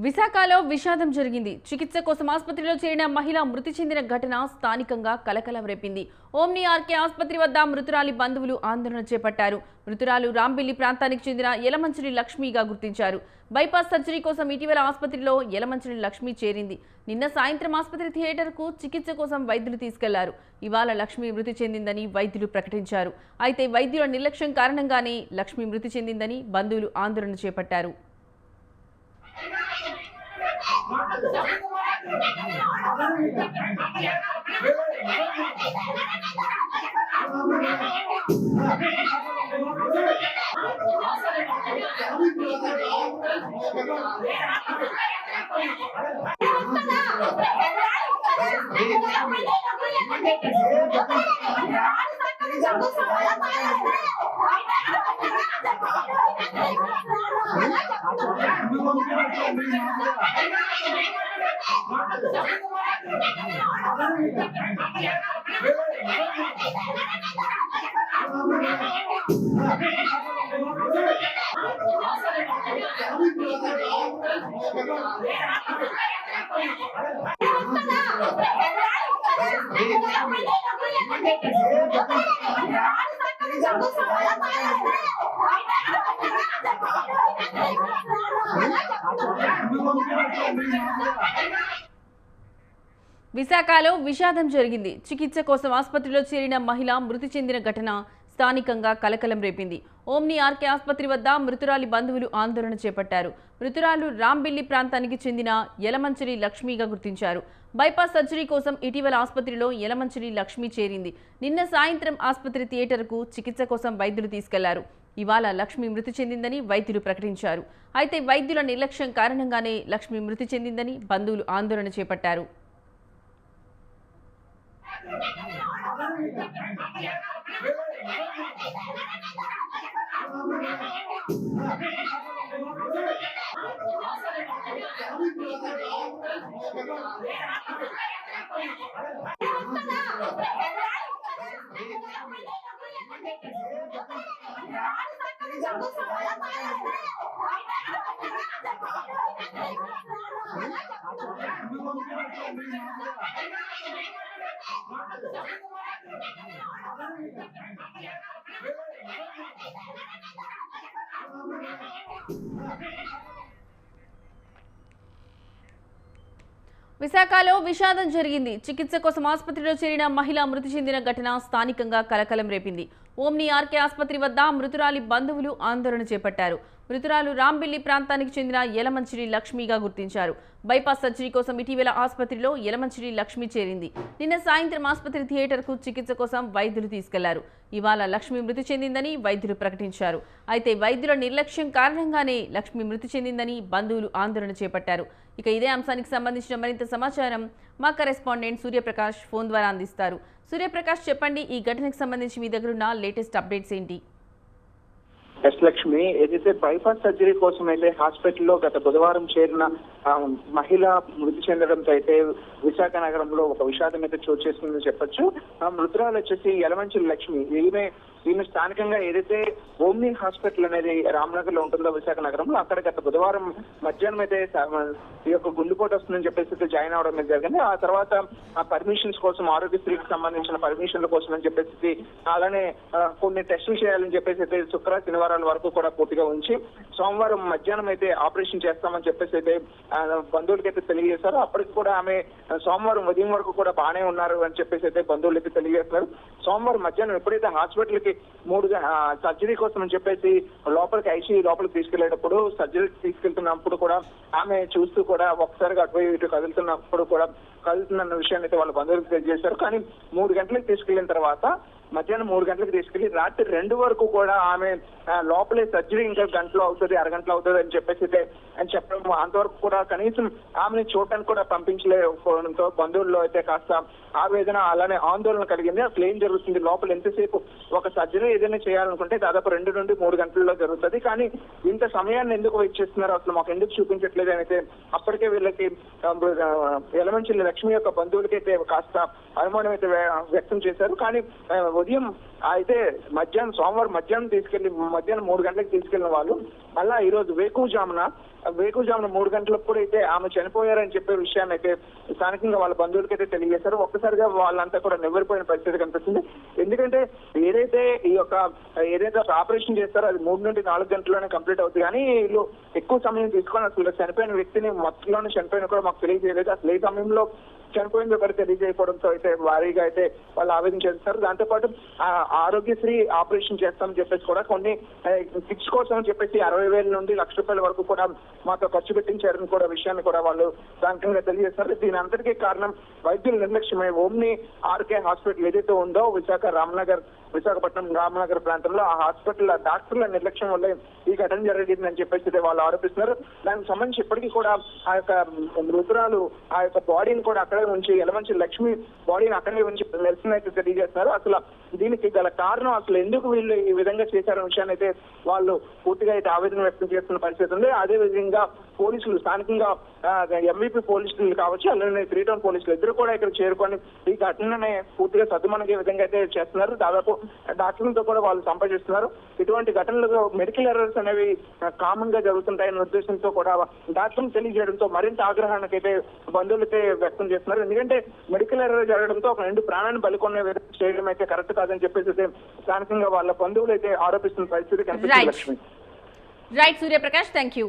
విశాఖలో విషాదం జరిగింది. చికిత్స కోసం ఆసుపత్రిలో చేరిన మహిళ మృతి చెందిన ఘటన స్థానికంగా కలకలం రేపింది. ఓమ్ని ఆర్కే ఆసుపత్రి వద్ద మృతురాలి బంధువులు ఆందోళన చేపట్టారు. మృతురాలు రాంబిల్లి ప్రాంతానికి చెందిన యలమంచిలి లక్ష్మిగా గుర్తించారు. బైపాస్ సర్జరీ కోసం ఇటీవల ఆసుపత్రిలో యలమంచిలి లక్ష్మి చేరింది. నిన్న సాయంత్రం ఆసుపత్రి థియేటర్కు చికిత్స కోసం వైద్యులు తీసుకెళ్లారు. ఇవాళ లక్ష్మి మృతి చెందిందని వైద్యులు ప్రకటించారు. అయితే వైద్యుల నిర్లక్ష్యం కారణంగానే లక్ష్మి మృతి చెందిందని బంధువులు ఆందోళన చేపట్టారు. విశాఖలో విషాదం జరిగింది. చికిత్స కోసం ఆసుపత్రిలో చేరిన మహిళ మృతి చెందిన ఘటన స్థానికంగా కలకలం రేపింది. ఓమ్ని ఆర్కే ఆసుపత్రి వద్ద మృతురాలి బంధువులు ఆందోళన చేపట్టారు. మృతురాలు రాంబిల్లి ప్రాంతానికి చెందిన యలమంచిలి లక్ష్మిగా గుర్తించారు. బైపాస్ సర్జరీ కోసం ఇటీవల ఆసుపత్రిలో యలమంచిలి లక్ష్మి చేరింది. నిన్న సాయంత్రం ఆసుపత్రి థియేటర్కు చికిత్స కోసం వైద్యులు తీసుకెళ్లారు. ఇవాళ లక్ష్మి మృతి చెందిందని వైద్యులు ప్రకటించారు. అయితే వైద్యుల నిర్లక్ష్యం కారణంగానే లక్ష్మి మృతి చెందిందని బంధువులు ఆందోళన చేపట్టారు. విశాఖలో విషాదం జరిగింది. చికిత్స కోసం ఆసుపత్రిలో చేరిన మహిళ మృతి చెందిన ఘటన స్థానికంగా కలకలం రేపింది. ఓమ్ని ఆర్కే ఆసుపత్రి వద్ద మృతురాలి బంధువులు ఆందోళన చేపట్టారు. మృతురాలు రాంబిల్లి ప్రాంతానికి చెందిన యలమంచిలి లక్ష్మిగా గుర్తించారు. బైపాస్ సర్జరీ కోసం ఇటీవల ఆసుపత్రిలో యలమంచిలి లక్ష్మి చేరింది. నిన్న సాయంత్రం ఆసుపత్రి థియేటర్కు చికిత్స కోసం వైద్యులు తీసుకెళ్లారు. ఇవాళ లక్ష్మి మృతి చెందిందని వైద్యులు ప్రకటించారు. అయితే వైద్యుల నిర్లక్ష్యం కారణంగానే లక్ష్మి మృతి చెందిందని బంధువులు ఆందోళన చేపట్టారు. ఇక ఇదే అంశానికి సంబంధించిన మరింత సమాచారం మా కరెస్పాండెంట్ సూర్యప్రకాష్ ఫోన్ ద్వారా అందిస్తారు. సూర్యప్రకాష్, చెప్పండి, ఈ ఘటనకు సంబంధించి మీ దగ్గరున్న లేటెస్ట్ అప్డేట్స్ ఏంటి? ఎస్ లక్ష్మి, ఏదైతే బైపాస్ సర్జరీ కోసం అయితే హాస్పిటల్లో గత బుధవారం చేరిన మహిళ మృతి చెందడంతో అయితే విశాఖ నగరంలో ఒక విషాదం అయితే చోటు చేసుకుందని చెప్పొచ్చు. మృతురాలు వచ్చేసి యలమంచిలి లక్ష్మి. ఈమె స్థానికంగా ఏదైతే ఓమ్ని హాస్పిటల్ అనేది రామ్నగర్ లో ఉంటుందో విశాఖ నగరంలో, అక్కడ గత బుధవారం మధ్యాహ్నం అయితే ఈ యొక్క గుండెపోటు వస్తుందని చెప్పేసి జాయిన్ అవడం మీద జరిగింది. ఆ తర్వాత ఆ పర్మిషన్స్ కోసం, ఆరోగ్యశ్రీకి సంబంధించిన పర్మిషన్ల కోసం అని చెప్పేసి, అలానే కొన్ని టెస్టులు చేయాలని చెప్పేసి అయితే శుక్రవారం వరకు కూడా పూర్తిగా ఉంచి సోమవారం మధ్యాహ్నం అయితే ఆపరేషన్ చేస్తామని చెప్పేసి అయితే బంధువులకి అయితే తెలియజేశారు. అప్పటికి కూడా ఆమె సోమవారం ఉదయం వరకు కూడా బాగానే ఉన్నారు అని చెప్పేసి అయితే బంధువులు అయితే తెలియజేస్తారు. సోమవారం మధ్యాహ్నం ఎప్పుడైతే హాస్పిటల్ కి సర్జరీ కోసం అని చెప్పేసి లోపలికి ఐసీయూ లోపలికి తీసుకెళ్లేటప్పుడు, సర్జరీకి తీసుకెళ్తున్నప్పుడు కూడా ఆమె చూస్తూ కూడా ఒకసారిగా అటువైపు ఇటు కదులుతున్న విషయాన్ని అయితే వాళ్ళ బంధువులకు తెలియజేశారు. కానీ 3 గంటలకు తీసుకెళ్లిన తర్వాత మధ్యాహ్నం 3 గంటలకు తీసుకెళ్లి రాత్రి 2 వరకు కూడా ఆమె లోపలే సర్జరీ ఇంకా గంటలో అవుతుంది, అరగంటలో అవుతుంది అని చెప్పేసి అని చెప్పడం, అంతవరకు కూడా కనీసం ఆమెను చూడటానికి కూడా పంపించలేకపోవడంతో బంధువుల్లో అయితే కాస్త ఆవేదన, అలానే ఆందోళన కలిగింది. అసలు ఏం జరుగుతుంది, లోపల ఎంతసేపు ఒక సర్జరీ ఏదైనా చేయాలనుకుంటే దాదాపు 2 నుండి 3 గంటల్లో జరుగుతుంది, కానీ ఇంత సమయాన్ని ఎందుకు వెయిట్ చేస్తున్నారు, అసలు మాకు ఎందుకు చూపించట్లేదు అని అయితే అప్పటికే వీళ్ళకి యలమంచిలి లక్ష్మి యొక్క బంధువులకైతే కాస్త అనుమానం అయితే వ్యక్తం చేశారు. కానీ ఉదయం అయితే సోమవారం మధ్యాహ్నం 3 గంటలకు తీసుకెళ్లిన వాళ్ళు మళ్ళా ఈ రోజు వేకువజామున 3 గంటలకు కూడా అయితే ఆమె చనిపోయారని చెప్పే విషయాన్ని అయితే స్థానికంగా వాళ్ళ బంధువులకైతే తెలియజేశారు. ఒక్కసారిగా వాళ్ళంతా కూడా నివ్వెరపోయిన పరిస్థితి కనిపిస్తుంది. ఎందుకంటే ఏదైతే ఆపరేషన్ చేస్తారో అది 3 నుండి 4 గంటల్లోనే కంప్లీట్ అవుతుంది. కానీ వీళ్ళు ఎక్కువ సమయం తీసుకొని అసలు చనిపోయిన వ్యక్తిని మొత్తంలోనే చనిపోయిన కూడా మాకు తెలియజేయలేదు. అసలు ఏ సమయంలో చనిపోయింది ఒకటి తెలియజేయకపోవడంతో అయితే వారీగా అయితే వాళ్ళు ఆవేదన చేస్తారు. దాంతోపాటు ఆరోగ్యశ్రీ ఆపరేషన్ చేస్తామని చెప్పేసి కూడా కొన్ని కిట్స్ కోసం అని చెప్పేసి 60,000 నుండి ₹1,00,000 వరకు కూడా మాతో ఖర్చు పెట్టించారని కూడా విషయాన్ని కూడా వాళ్ళు స్థానికంగా తెలియజేస్తారు. దీని అంతటికీ కారణం వైద్యుల నిర్లక్ష్యమే. ఓమ్ని ఆర్కే హాస్పిటల్ ఏదైతే ఉందో విశాఖపట్నం రామనగర్ ప్రాంతంలో ఆ హాస్పిటల్ డాక్టర్ల నిర్లక్ష్యం వల్ల ఈ ఘటన జరిగిందని చెప్పేసి వాళ్ళు ఆరోపిస్తున్నారు. దానికి సంబంధించి ఇప్పటికీ కూడా ఆ యొక్క మృతురాలు ఆ యొక్క బాడీని కూడా అక్కడే ఉంచి యలమంచి లక్ష్మి బాడీని అక్కడే ఉంచి నిరసన అయితే తెలియజేస్తున్నారు. అసలు దీనికి గల కారణం అసలు ఎందుకు వీళ్ళు ఈ విధంగా చేశారనే విషయాన్ని అయితే వాళ్ళు పూర్తిగా అయితే ఆవేదన వ్యక్తం చేస్తున్న పరిస్థితి ఉంది. అదే విధంగా పోలీసులు స్థానికంగా ఎంవీపీ పోలీసులు కావచ్చు, అలానే 3 టౌన్ పోలీసులు ఇద్దరు కూడా ఇక్కడ చేరుకొని ఈ ఘటనని పూర్తిగా సద్దుమణిగే విధంగా అయితే చేస్తున్నారు. దాదాపు డాక్టర్లతో కూడా వాళ్ళు సంప్రదిస్తున్నారు. ఇటువంటి ఘటనలు మెడికల్ ఎర్రర్స్ అనేవి కామన్ గా జరుగుతుంటాయన్న ఉద్దేశంతో కూడా డాక్టర్లు తెలియజేయడంతో మరింత ఆగ్రహానికి అయితే బంధువులైతే వ్యక్తం చేస్తున్నారు. ఎందుకంటే మెడికల్ ఎర్రర్ జరగడంతో ఒక 2 ప్రాణాన్ని బలికొనే విధంగా చేయడం అయితే కరెక్ట్ కాదని చెప్పేసి అయితే స్థానికంగా వాళ్ళ బంధువులు అయితే ఆరోపిస్తున్న పరిస్థితి కనిపిస్తుంది. Lakshmi right Suryaprakash, thank you.